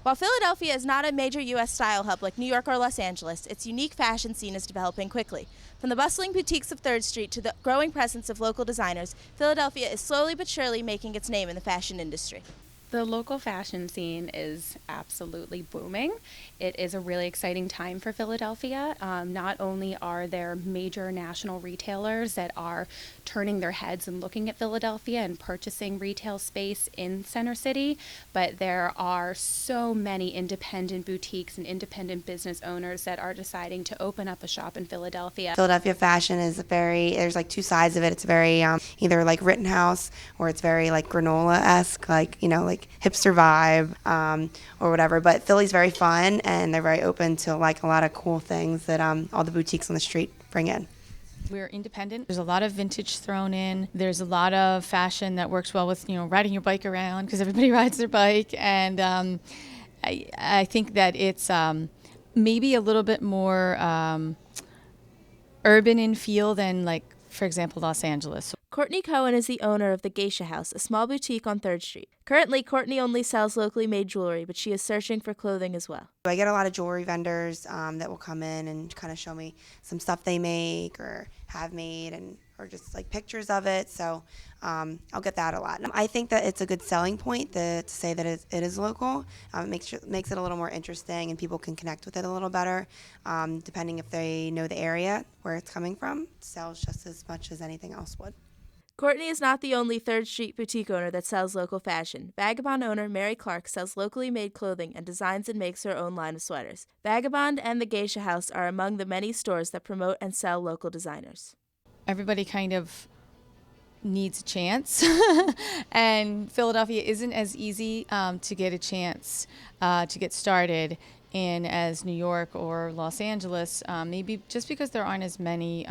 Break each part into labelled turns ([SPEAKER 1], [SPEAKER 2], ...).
[SPEAKER 1] While Philadelphia is not a major U.S. style hub like New York or Los Angeles, its unique fashion scene is developing quickly. From the bustling boutiques of 3rd Street to the growing presence of local designers, Philadelphia is slowly but surely making its name in the fashion industry.
[SPEAKER 2] The local fashion scene is absolutely booming. It is a really exciting time for Philadelphia. Not only are there major national retailers that are turning their heads and looking at Philadelphia and purchasing retail space in Center City, but there are so many independent boutiques and independent business owners that are deciding to open up a shop in Philadelphia.
[SPEAKER 3] Philadelphia fashion is there's like two sides of it. It's very either like Rittenhouse or it's very like granola-esque, like hipster vibe or whatever. But Philly's very fun and they're very open to like a lot of cool things that all the boutiques on the street bring in.
[SPEAKER 4] We're independent. There's a lot of vintage thrown in. There's a lot of fashion that works well with, riding your bike around because everybody rides their bike. And I think that it's maybe a little bit more urban in feel than, like, for example, Los Angeles.
[SPEAKER 1] Courtney Cohen is the owner of the Geisha House, a small boutique on 3rd Street. Currently, Courtney only sells locally made jewelry, but she is searching for clothing as well.
[SPEAKER 3] I get a lot of jewelry vendors that will come in and kind of show me some stuff they make or have made or just like pictures of it. So I'll get that a lot. I think that it's a good selling point to say that it is local. It makes it a little more interesting and people can connect with it a little better. Depending if they know the area where it's coming from, it sells just as much as anything else would.
[SPEAKER 1] Courtney is not the only 3rd Street boutique owner that sells local fashion. Vagabond owner Mary Clark sells locally made clothing and designs and makes her own line of sweaters. Vagabond and the Geisha House are among the many stores that promote and sell local designers.
[SPEAKER 4] Everybody kind of needs a chance, and Philadelphia isn't as easy to get a chance to get started in as New York or Los Angeles, maybe just because there aren't as many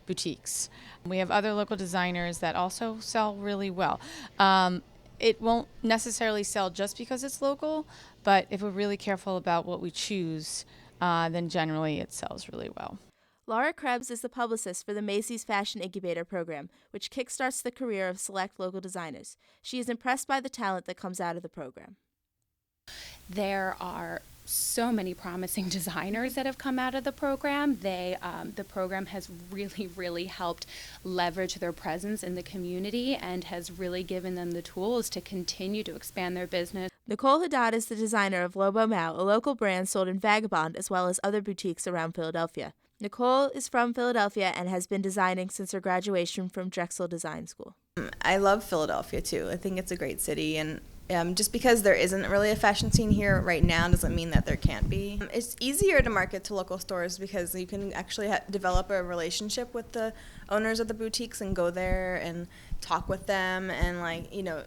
[SPEAKER 4] boutiques. We have other local designers that also sell really well. It won't necessarily sell just because it's local, but if we're really careful about what we choose, then generally it sells really well.
[SPEAKER 1] Laura Krebs is the publicist for the Macy's Fashion Incubator program, which kickstarts the career of select local designers. She is impressed by the talent that comes out of the program.
[SPEAKER 2] There are so many promising designers that have come out of the program. The program has really helped leverage their presence in the community and has really given them the tools to continue to expand their business.
[SPEAKER 1] Nicole Haddad is the designer of Lobo, a local brand sold in Vagabond as well as other boutiques around Philadelphia. Nicole is from Philadelphia and has been designing since her graduation from Drexel Design School.
[SPEAKER 5] I love Philadelphia too. I think it's a great city, and just because there isn't really a fashion scene here right now doesn't mean that there can't be. It's easier to market to local stores because you can actually develop a relationship with the owners of the boutiques and go there and talk with them, and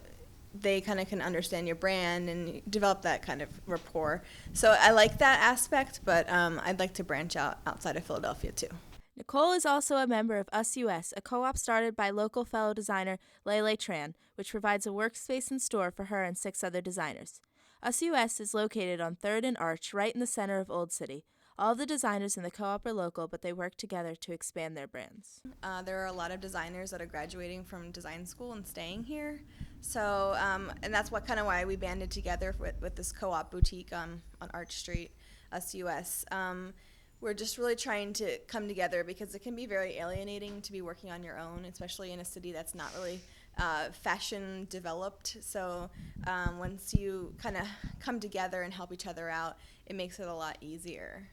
[SPEAKER 5] they kind of can understand your brand and develop that kind of rapport. So I like that aspect, but I'd like to branch out outside of Philadelphia too.
[SPEAKER 1] Nicole is also a member of Us US, a co-op started by local fellow designer Lele Tran, which provides a workspace and store for her and 6 other designers. Us US is located on 3rd and Arch, right in the center of Old City. All of the designers in the co-op are local, but they work together to expand their brands.
[SPEAKER 5] There are a lot of designers that are graduating from design school and staying here. So, and that's why we banded together with this co-op boutique on Arch Street, Us US. We're just really trying to come together because it can be very alienating to be working on your own, especially in a city that's not really fashion developed. So once you kind of come together and help each other out, it makes it a lot easier.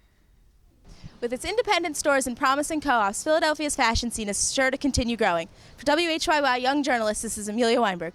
[SPEAKER 1] With its independent stores and promising co-ops, Philadelphia's fashion scene is sure to continue growing. For WHYY Young Journalist, this is Amelia Weinberg.